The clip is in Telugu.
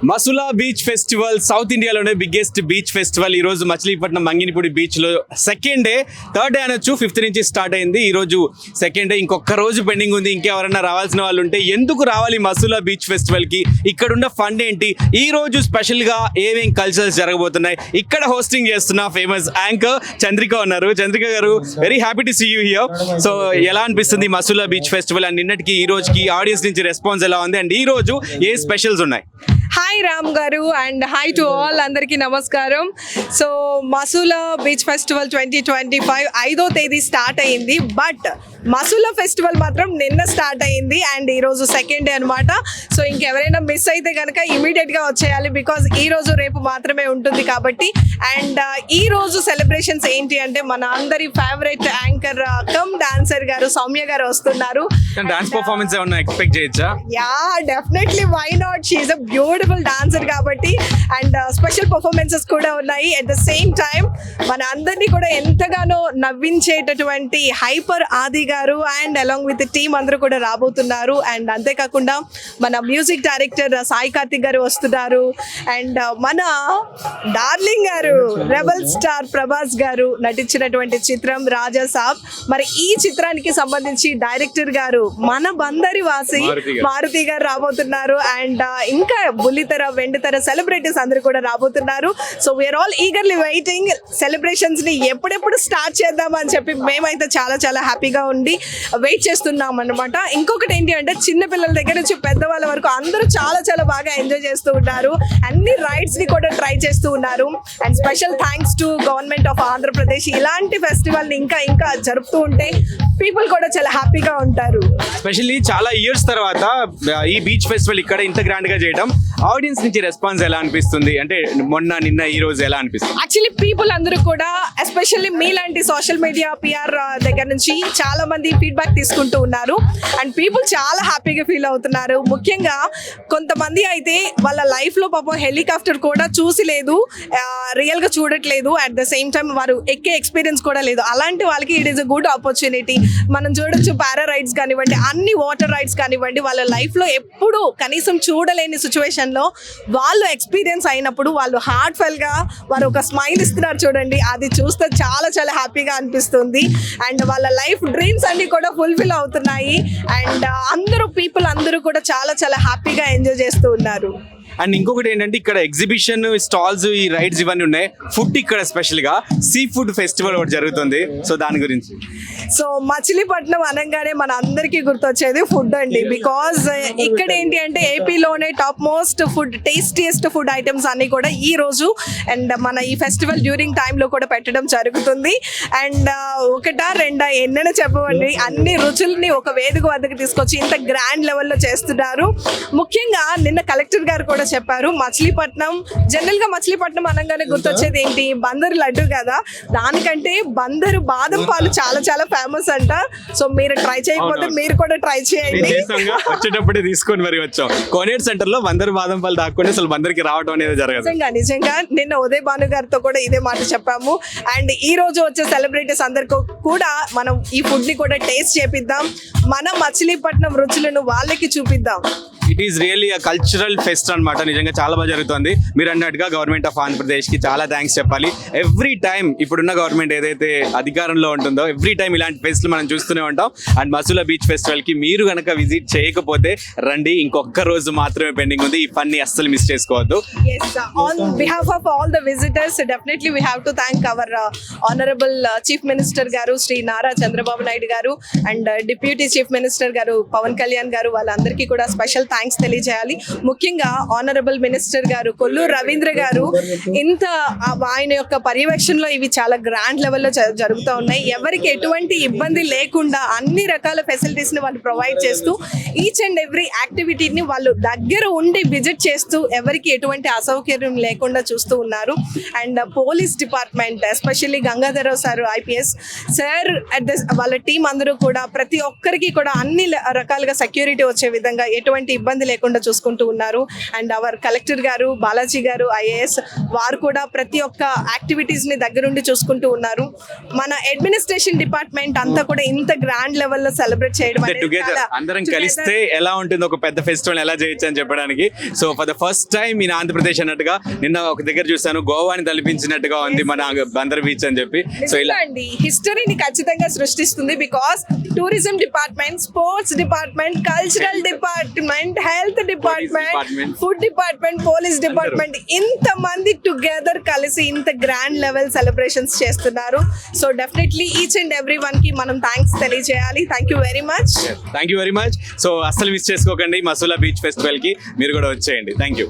మసులా బీచ్ ఫెస్టివల్ సౌత్ ఇండియాలోనే బిగ్గెస్ట్ బీచ్ ఫెస్టివల్. ఈ రోజు మచిలీపట్నం మంగినిపూడి బీచ్ లో సెకండ్ డే, థర్డ్ డే అనొచ్చు, 5th నుంచి స్టార్ట్ అయింది. ఈ రోజు సెకండ్ డే, ఇంకొక రోజు పెండింగ్ ఉంది. ఇంకెవరైనా రావాల్సిన వాళ్ళు ఉంటే ఎందుకు రావాలి మసులా బీచ్ ఫెస్టివల్ కి, ఇక్కడున్న ఫండ్ ఏంటి, ఈ రోజు స్పెషల్ గా ఏమేం కల్చర్స్ జరగబోతున్నాయి, ఇక్కడ హోస్టింగ్ చేస్తున్న ఫేమస్ యాంకర్ చంద్రిక ఉన్నారు. చంద్రిక గారు, very happy to see you here. So ఎలా అనిపిస్తుంది మసులా బీచ్ ఫెస్టివల్ అండ్ నిన్నటికి ఈ రోజుకి ఆడియన్స్ నుంచి రెస్పాన్స్ ఎలా ఉంది అండ్ ఈ రోజు ఏ స్పెషల్స్ ఉన్నాయి? హాయ్ రామ్ గారు అండ్ హాయ్ టు ఆల్, అందరికీ నమస్కారం. సో మసులా బీచ్ ఫెస్టివల్ 2025 5వ తేదీ స్టార్ట్ అయింది. బట్ మసులా ఫెస్టివల్ మాత్రం నిన్న స్టార్ట్ అయింది అండ్ ఈరోజు సెకండ్ డే అనమాట. సో ఇంకెవరైనా మిస్ అయితే కనుక ఇమీడియట్గా వచ్చేయాలి, బికాజ్ ఈ రోజు రేపు మాత్రమే ఉంటుంది కాబట్టి. అండ్ ఈ రోజు సెలబ్రేషన్స్ ఏంటి అంటే మన అందరి ఫేవరెట్ యాంకర్ కమ్ డాన్సర్ గారు సౌమ్య గారు వస్తున్నారు. డాన్స్ పర్ఫార్మెన్స్ ఏమన్నా ఎక్స్పెక్ట్ చేయొచ్చా? Yeah, definitely, why not, she is a beautiful dancer కాబట్టి. అండ్ స్పెషల్ పర్ఫార్మెన్సెస్ కూడా ఉన్నాయి. అట్ ద సేమ్ టైం మన అందరినీ కూడా ఎంతగానో నవ్వించేటటువంటి హైపర్ ఆది గారు అండ్ అలాంగ్ విత్ టీమ్ అందరూ కూడా రాబోతున్నారు. అండ్ అంతేకాకుండా మన మ్యూజిక్ డైరెక్టర్ సాయి కార్తిక్ గారు వస్తున్నారు. అండ్ మన డార్లింగ్ గారు రెబల్ స్టార్ ప్రభాస్ గారు నటించినటువంటి చిత్రం రాజా సాబ్. మరి ఈ చిత్రానికి సంబంధించి డైరెక్టర్ గారు మన బందరి వాసి మారుతి గారు రాబోతున్నారు. అండ్ ఇంకా బుల్లితెర వెండితెర సెలబ్రిటీస్ అందరూ కూడా రాబోతున్నారు. So we are all eagerly waiting celebrations ని ఎప్పుడెప్పుడు స్టార్ట్ చేద్దాం అని చెప్పి మేమైతే చాలా చాలా హ్యాపీగా ఉండి వెయిట్ చేస్తున్నాం అన్నమాట. ఇంకొకటి ఏంటి అంటే చిన్న పిల్లల దగ్గర నుంచి పెద్దవాళ్ళ వరకు అందరూ చాలా చాలా బాగా ఎంజాయ్ చేస్తూ ఉన్నారు. అన్ని రైడ్స్ ని కూడా ట్రై చేస్తూ ఉన్నారు. And special thanks to government of Andhra Pradesh. ఇలాంటి ఫెస్టివల్ ని ఇంకా ఇంకా జరుపుతూ ఉంటే పీపుల్ కూడా చాలా హ్యాపీగా ఉంటారు. స్పెషల్లీ చాలా ఇయర్స్ తర్వాత ఈ బీచ్ ఫెస్టివల్ ఇక్కడ ఇంత గ్రాండ్ గా చేయడం, ఆడియన్స్ నుంచి రెస్పాన్స్ ఎలా అనిపిస్తుంది? అంటే మొన్న నిన్న ఈ రోజు ఎలా అనిపిస్తుంది? యాక్చువల్లీ పీపుల్ అందరూ కూడా ఎస్పెషల్లీ మీలాంటి సోషల్ మీడియా పిఆర్ దగ్గర నుంచి చాలా మంది ఫీడ్బ్యాక్ తీసుకుంటూ ఉన్నారు. అండ్ పీపుల్ చాలా హ్యాపీగా ఫీల్ అవుతున్నారు. ముఖ్యంగా కొంతమంది అయితే వాళ్ళ లైఫ్ లో పాపం హెలికాప్టర్ కూడా చూసి లేదు, రియల్ గా చూడట్లేదు. అట్ ద సేమ్ టైం వారు ఎక్కే ఎక్స్పీరియన్స్ కూడా లేదు. అలాంటి వాళ్ళకి it is a good opportunity. మనం చూడొచ్చు పారా రైడ్స్ కానివ్వండి, అన్ని వాటర్ రైడ్స్ కానివ్వండి, వాళ్ళ లైఫ్ లో ఎప్పుడు కనీసం చూడలేని సిచ్యువేషన్ లో వాళ్ళు ఎక్స్పీరియన్స్ అయినప్పుడు వాళ్ళు హార్ట్ ఫెల్ గా వారు ఒక స్మైల్ ఇస్తున్నారు చూడండి, అది చూస్తే చాలా చాలా హ్యాపీగా అనిపిస్తుంది. అండ్ వాళ్ళ లైఫ్ డ్రీమ్స్ అన్ని కూడా ఫుల్ఫిల్ అవుతున్నాయి. అండ్ పీపుల్ అందరూ కూడా చాలా చాలా హ్యాపీగా ఎంజాయ్ చేస్తూ ఉన్నారు. అండ్ ఇంకొకటి ఏంటంటే ఇక్కడ ఎగ్జిబిషన్ స్టాల్స్, ఈ రైడ్స్ ఇవన్నీ ఉన్నాయి. ఫుడ్ ఇక్కడ స్పెషల్ గా సీ ఫుడ్ ఫెస్టివల్ ఒకటి జరుగుతుంది. సో దాని గురించి. సో మచిలీపట్నం అనగానే మన అందరికీ గుర్తొచ్చేది ఫుడ్ అండి. బికాజ్ ఇక్కడ ఏంటి అంటే ఏపీలోనే top most food, tastiest food items అన్ని కూడా ఈ రోజు అండ్ మన ఈ ఫెస్టివల్ డ్యూరింగ్ టైంలో కూడా పెట్టడం జరుగుతుంది. అండ్ ఒకటా రెండా ఎన్నైనా చెప్పవండి, అన్ని రుచుల్ని ఒక వేదిక వద్దకు తీసుకొచ్చి ఇంత గ్రాండ్ లెవెల్లో చేస్తున్నారు. ముఖ్యంగా నిన్న కలెక్టర్ గారు కూడా చెప్పారు, మచిలీపట్నం జనరల్ గా మచిలీపట్నం అనగానే గుర్తొచ్చేది ఏంటి, బందరు లడ్డు కదా, దానికంటే బందరు బాదం పాలు చాలా చాలా ఫేమస్ అంట. సో మీరు ట్రై చేయకపోతే మీరు కూడా ట్రై చేయండి. వచ్చేటప్పుడే తీసుకొని మరి వచ్చాం. కోనేరు సెంటర్ లో బందరు బాదం పాలు దాక్కొని అసలు బందరికి రావడం అనేది జరగదు. నిజంగా నిన్న ఉదయ్ భాను గారితో కూడా ఇదే మాట చెప్పాము. అండ్ ఈ రోజు వచ్చే సెలబ్రిటీస్ అందరికీ కూడా మనం ఈ ఫుడ్ ని కూడా టేస్ట్ చేపిద్దాం, మన మచిలీపట్నం రుచులను వాళ్ళకి చూపిద్దాం. It is really a cultural fest అనమాట. నిజంగా చాలా బాగా జరుగుతుంది. మీరు అన్నట్టుగా గవర్నమెంట్ ఆఫ్ ఆంధ్రప్రదేశ్ కి చాలా థ్యాంక్స్ చెప్పాలి. ఎవ్రీ టైం ఇప్పుడున్న గవర్నమెంట్ ఏదైతే అధికారంలో ఉంటుందో ఎవ్రీ టైం ఇలాంటి ఫెస్ట్లు మనం చూస్తూనే ఉంటాం. అండ్ మసులా బీచ్ ఫెస్టివల్ కి మీరు కనుక విజిట్ చేయకపోతే రండి, ఇంకొక రోజు మాత్రమే పెండింగ్ ఉంది. ఈ ఫన్ ని అస్సలు మిస్ చేసుకోవద్దు. On behalf of all the visitors, definitely we have to thank our honorable Chief Minister garu Sri Nara Chandrababu Naidu garu and Deputy Chief Minister garu Pawan Kalyan garu, వాళ్ళందరికీ కూడా స్పెషల్ థ్యాంక్స్ తెలియజేయాలి. ముఖ్యంగా ఆనరబుల్ మినిస్టర్ గారు కొల్లూరు రవీంద్ర గారు, ఇంత ఆయన యొక్క పర్యవేక్షణలో ఇవి చాలా గ్రాండ్ లెవెల్లో జరుగుతూ ఉన్నాయి. ఎవరికి ఎటువంటి ఇబ్బంది లేకుండా అన్ని రకాల ఫెసిలిటీస్ ని వాళ్ళు ప్రొవైడ్ చేస్తూ ఈచ్ అండ్ ఎవ్రీ యాక్టివిటీని వాళ్ళు దగ్గర ఉండి విజిట్ చేస్తూ ఎవరికి ఎటువంటి అసౌకర్యం లేకుండా చూస్తూ ఉన్నారు. And police department especially Gangadhara Rao sir IPS sir వాళ్ళ టీం అందరూ కూడా ప్రతి ఒక్కరికి కూడా అన్ని రకాలుగా సెక్యూరిటీ వచ్చే విధంగా, ఎటువంటి ఇబ్బంది లేకుండా చూసుకుంటూ ఉన్నారు. అండ్ అవర్ కలెక్టర్ గారు బాలాజీ గారు ఐఏఎస్ వారు కూడా ప్రతి ఒక్క యాక్టివిటీస్ ని దగ్గరుండి చూసుకుంటూ ఉన్నారు. మన అడ్మినిస్ట్రేషన్ డిపార్ట్మెంట్ అంతా కూడా ఇంత గ్రాండ్ లెవెల్ లో సెలబ్రేట్ చేయడం అనేది టుగెదర్ చాలా- అందరం together- కలిస్తే ఎలా ఉంటుంది ఒక పెద్ద ఫెస్టివల్ ఎలా చేయొచ్చు అని చెప్పడానికి. So for the first time in Andhra Pradesh అన్నట్టుగా నిన్న ఒక దగ్గర చూసాను గోవాని తలపించినట్టుగా ఉంది మన బందర్ బీచ్ అని చెప్పి. సో ఇలా అండి హిస్టరీని ఖచ్చితంగా సృష్టిస్తుంది. Because tourism department, sports department, cultural department, health department, department. Food department, police department ఇంత మంది టుగెదర్ కలిసి ఇంత గ్రాండ్ లెవెల్ సెలబ్రేషన్స్ చేస్తున్నారు. So definitely each and every one కి మనం థ్యాంక్స్ తెలియజేయాలి. Thank you very much. Thank you very much. So అస్సలు మిస్ చేసుకోకండి మసూలా బీచ్ ఫెస్టివల్ కి మీరు కూడా వచ్చేయండి. Thank you.